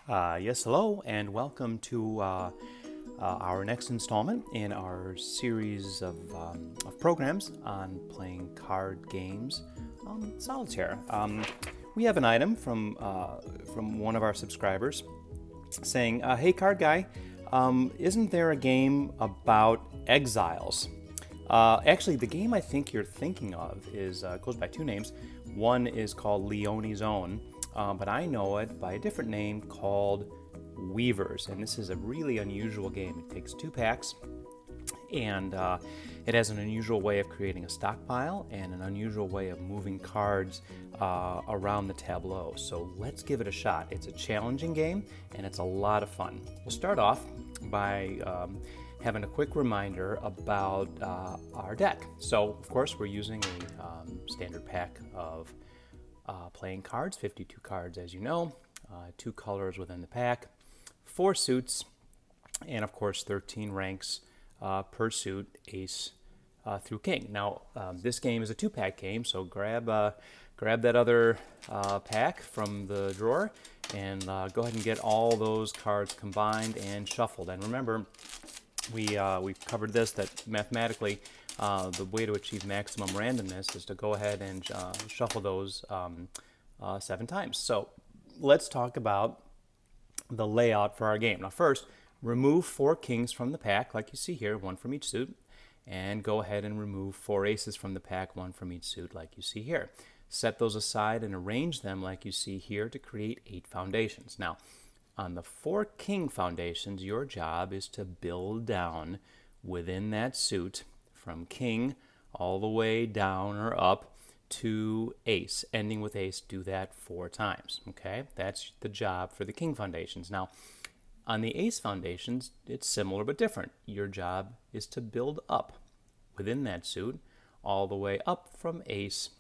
Yes, hello, and welcome to our next installment in our series of programs on playing card games, Solitaire. We have an item from one of our subscribers saying, "Hey, card guy, isn't there a game about exiles?" Actually, the game I think you're thinking of is goes by two names. One is called Leoni's Own, but I know it by a different name called Weavers. And this is a really unusual game. It takes two packs, and it has an unusual way of creating a stockpile and an unusual way of moving cards around the tableau. So let's give it a shot. It's a challenging game, and it's a lot of fun. We'll start off by having a quick reminder about our deck. So, of course, we're using a standard pack of playing cards, 52 cards, as you know, two colors within the pack, four suits, and of course 13 ranks per suit, ace through king. Now, this game is a two-pack game, so grab that other pack from the drawer and go ahead and get all those cards combined and shuffled. And remember, we've covered this, that mathematically the way to achieve maximum randomness is to go ahead and shuffle those 7 times. So let's talk about the layout for our game. Now first, remove 4 kings from the pack, like you see here, 1 from each suit, and go ahead and remove 4 aces from the pack, 1 from each suit, like you see here. Set those aside and arrange them like you see here to create 8 foundations. Now, on the 4 king foundations, your job is to build down within that suit from king all the way down or up to ace, ending with ace. Do that 4 times, okay? That's the job for the king foundations. Now, on the ace foundations, it's similar but different. Your job is to build up within that suit all the way up from ace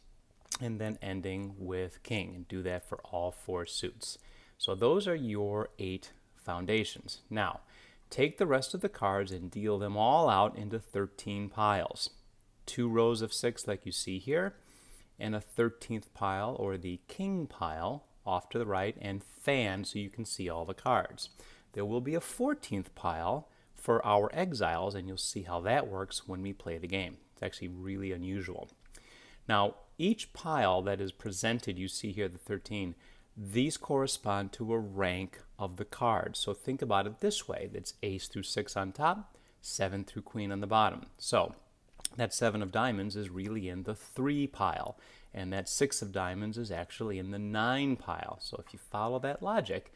and then ending with king, and do that for all 4 suits. So those are your 8 foundations. Now, take the rest of the cards and deal them all out into 13 piles. 2 rows of 6 like you see here, and a 13th pile, or the king pile, off to the right, and fan so you can see all the cards. There will be a 14th pile for our exiles, and you'll see how that works when we play the game. It's actually really unusual. Now, each pile that is presented, you see here the 13, these correspond to a rank of the cards. So think about it this way. It's ace through 6 on top, 7 through queen on the bottom. So that 7 of diamonds is really in the 3 pile, and that 6 of diamonds is actually in the 9 pile. So if you follow that logic,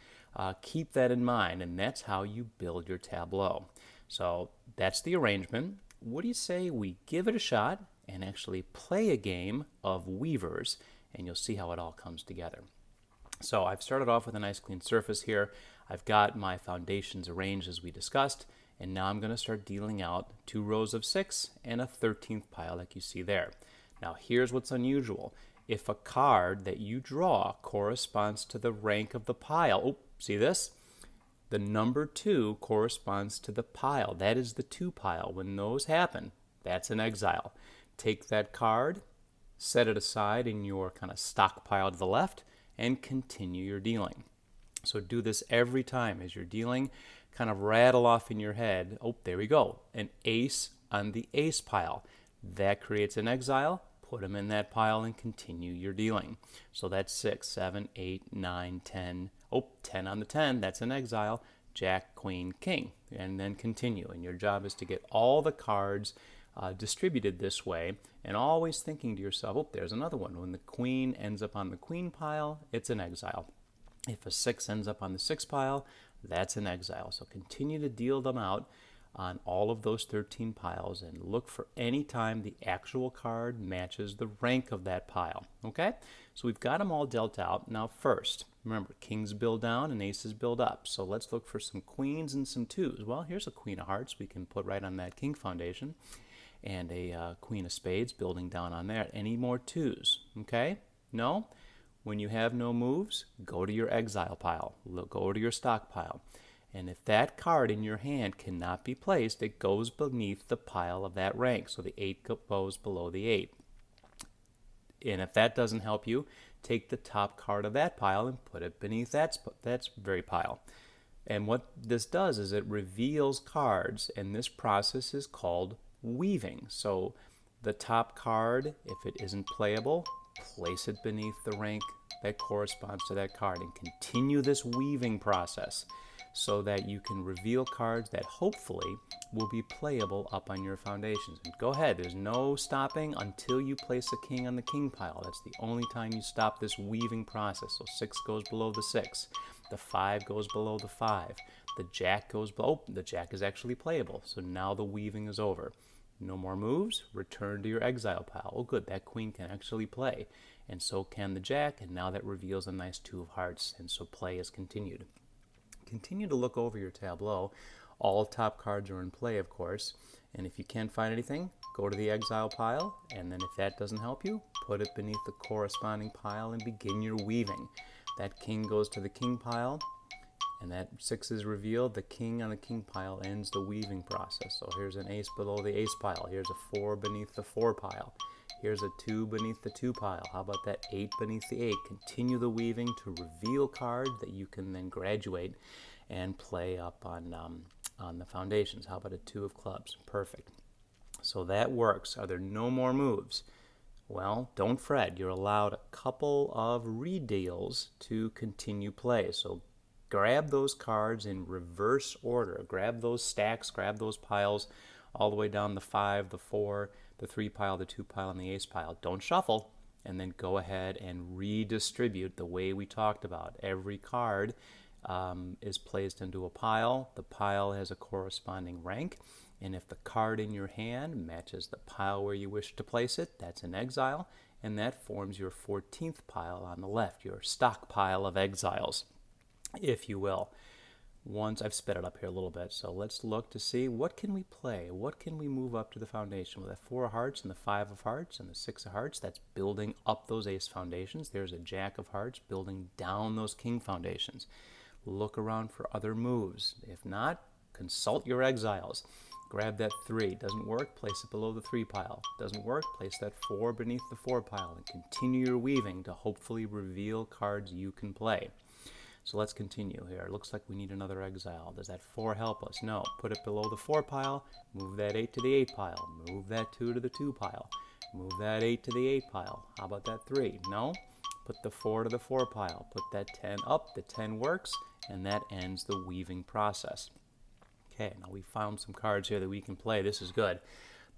keep that in mind, and that's how you build your tableau. So that's the arrangement. What do you say we give it a shot and actually play a game of Weavers, and you'll see how it all comes together. So I've started off with a nice clean surface here. I've got my foundations arranged as we discussed, and now I'm going to start dealing out 2 rows of 6 and a 13th pile like you see there. Now here's what's unusual. If a card that you draw corresponds to the rank of the pile, oh, see this? The number 2 corresponds to the pile. That is the 2 pile. When those happen, that's an exile. Take that card, set it aside in your kind of stockpile to the left, and continue your dealing. So do this every time as you're dealing. Kind of rattle off in your head, oh, there we go, an ace on the ace pile. That creates an exile. Put them in that pile and continue your dealing. So that's 6, 7, 8, 9, 10. Oh, 10 on the 10, that's an exile. Jack, queen, king, and then continue. And your job is to get all the cards distributed this way, and always thinking to yourself, oh, there's another one. When the queen ends up on the queen pile, it's an exile. If a 6 ends up on the 6 pile, that's an exile. So continue to deal them out on all of those 13 piles and look for any time the actual card matches the rank of that pile. Okay? So we've got them all dealt out. Now first, remember, kings build down and aces build up. So let's look for some queens and some 2s. Well, here's a queen of hearts we can put right on that king foundation, and a queen of spades building down on that. Any more 2s? Okay? No? When you have no moves, go to your exile pile. Go to your stockpile. And if that card in your hand cannot be placed, it goes beneath the pile of that rank. So the 8 goes below the 8. And if that doesn't help you, take the top card of that pile and put it beneath that very pile. And what this does is it reveals cards, and this process is called weaving. So the top card, if it isn't playable, place it beneath the rank that corresponds to that card and continue this weaving process so that you can reveal cards that hopefully will be playable up on your foundations. And go ahead, there's no stopping until you place a king on the king pile. That's the only time you stop this weaving process. So 6 goes below the 6. The 5 goes below the 5. The jack goes below. Oh, the jack is actually playable. So now the weaving is over. No more moves. Return to your exile pile. Oh, good. That queen can actually play. And so can the jack. And now that reveals a nice 2 of hearts. And so play is continued. Continue to look over your tableau. All top cards are in play, of course. And if you can't find anything, go to the exile pile. And then if that doesn't help you, put it beneath the corresponding pile and begin your weaving. That king goes to the king pile, and that 6 is revealed. The king on the king pile ends the weaving process. So here's an ace below the ace pile. Here's a 4 beneath the 4 pile. Here's a 2 beneath the 2 pile. How about that 8 beneath the 8? Continue the weaving to reveal cards that you can then graduate and play up on the foundations. How about a 2 of clubs? Perfect. So that works. Are there no more moves? Well, don't fret. You're allowed a couple of redeals to continue play. So grab those cards in reverse order. Grab those stacks, grab those piles all the way down the 5, the 4, the 3 pile, the 2 pile, and the ace pile. Don't shuffle, and then go ahead and redistribute the way we talked about. Every card is placed into a pile. The pile has a corresponding rank. And if the card in your hand matches the pile where you wish to place it, that's an exile, and that forms your 14th pile on the left, your stockpile of exiles, if you will. Once I've sped it up here a little bit, so let's look to see what can we play, what can we move up to the foundation. With that 4 of hearts and the 5 of hearts and the 6 of hearts, that's building up those ace foundations. There's a jack of hearts building down those king foundations. Look around for other moves. If not, consult your exiles. Grab that 3. Doesn't work, place it below the 3 pile. Doesn't work, place that 4 beneath the 4 pile and continue your weaving to hopefully reveal cards you can play. So let's continue here. It looks like we need another exile. Does that 4 help us? No. Put it below the 4 pile, move that 8 to the 8 pile, move that 2 to the 2 pile, move that 8 to the 8 pile. How about that 3? No. Put the 4 to the 4 pile, put that 10 up, the 10 works, and that ends the weaving process. Okay, now we found some cards here that we can play. This is good.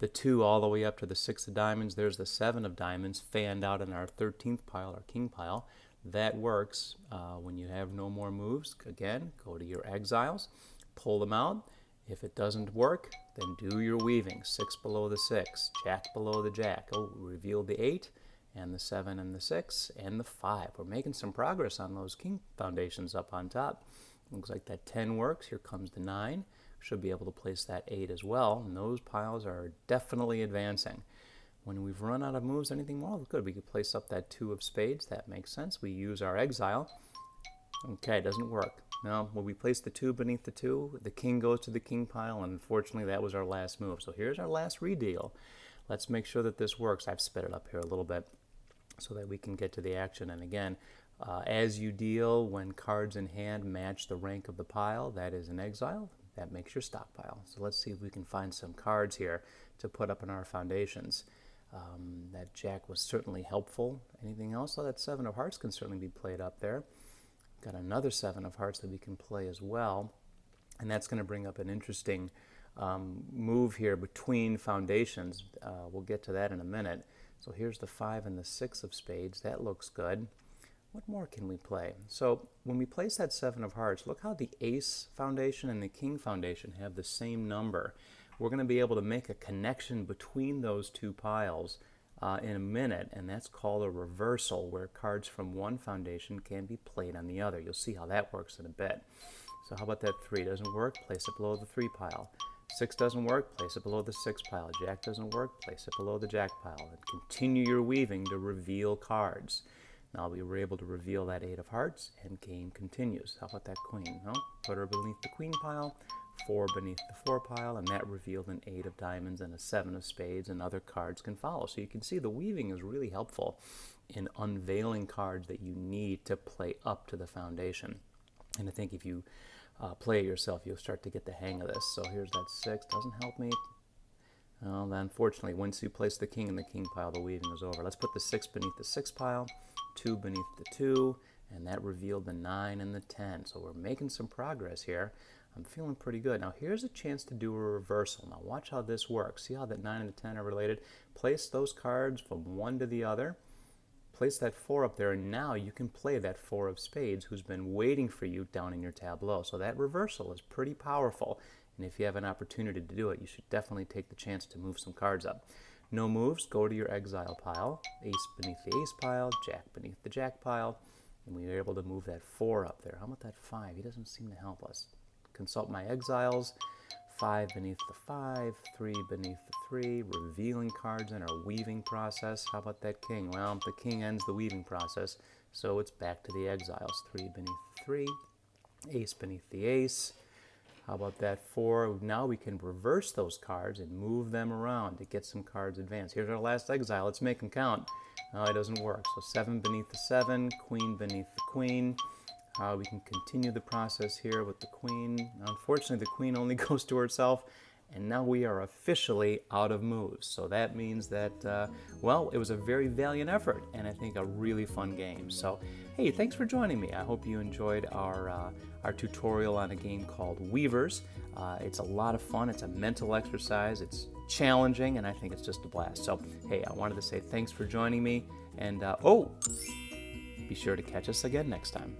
The 2 all the way up to the 6 of diamonds. There's the 7 of diamonds fanned out in our 13th pile, our king pile. That works when you have no more moves. Again, go to your exiles, pull them out. If it doesn't work, then do your weaving. 6 below the 6, jack below the jack. Oh, reveal the 8 and the 7 and the 6 and the 5. We're making some progress on those king foundations up on top. Looks like that 10 works. Here comes the 9. Should be able to place that 8 as well, and those piles are definitely advancing. When we've run out of moves, anything more? Good, we could place up that 2 of spades. That makes sense. We use our exile. Okay, doesn't work. Now, when we place the 2 beneath the 2, the king goes to the king pile, and unfortunately that was our last move. So here's our last redeal. Let's make sure that this works. I've sped it up here a little bit so that we can get to the action. And again, as you deal, when cards in hand match the rank of the pile, that is an exile. That makes your stockpile. So let's see if we can find some cards here to put up in our foundations. That jack was certainly helpful. Anything else? Oh, that 7 of hearts can certainly be played up there. Got another 7 of hearts that we can play as well. And that's going to bring up an interesting move here between foundations. We'll get to that in a minute. So here's the 5 and the 6 of spades. That looks good. What more can we play? So when we place that 7 of hearts, look how the ace foundation and the king foundation have the same number. We're going to be able to make a connection between those 2 piles in a minute, and that's called a reversal, where cards from one foundation can be played on the other. You'll see how that works in a bit. So how about that 3? Doesn't work? Place it below the 3 pile. 6 doesn't work? Place it below the 6 pile. Jack doesn't work? Place it below the jack pile. And continue your weaving to reveal cards. Now we were able to reveal that 8 of hearts, and game continues. How about that queen? No? Put her beneath the queen pile, 4 beneath the 4 pile, and that revealed an 8 of diamonds and a 7 of spades, and other cards can follow. So you can see the weaving is really helpful in unveiling cards that you need to play up to the foundation. And I think if you play it yourself, you'll start to get the hang of this. So here's that 6. Doesn't help me. Well, then unfortunately, once you place the king in the king pile, the weaving is over. Let's put the 6 beneath the 6 pile, 2 beneath the 2, and that revealed the 9 and the 10. So we're making some progress here. I'm feeling pretty good. Now here's a chance to do a reversal. Now watch how this works. See how that 9 and the 10 are related? Place those cards from one to the other. Place that 4 up there, and now you can play that 4 of spades who's been waiting for you down in your tableau. So that reversal is pretty powerful. And if you have an opportunity to do it, you should definitely take the chance to move some cards up. No moves, go to your exile pile, ace beneath the ace pile, jack beneath the jack pile, and we were able to move that 4 up there. How about that 5? He doesn't seem to help us. Consult my exiles, 5 beneath the 5, 3 beneath the 3, revealing cards in our weaving process. How about that king? Well, the king ends the weaving process, so it's back to the exiles. 3 beneath the 3, ace beneath the ace. How about that 4? Now we can reverse those cards and move them around to get some cards advanced. Here's our last exile. Let's make them count. No, it doesn't work. So 7 beneath the 7, queen beneath the queen. We can continue the process here with the queen. Now, unfortunately, the queen only goes to herself, and now we are officially out of moves. So that means that, well, it was a very valiant effort, and I think a really fun game. So, hey, thanks for joining me. I hope you enjoyed our tutorial on a game called Weavers. It's a lot of fun. It's a mental exercise. It's challenging, and I think it's just a blast. So, hey, I wanted to say thanks for joining me, and be sure to catch us again next time.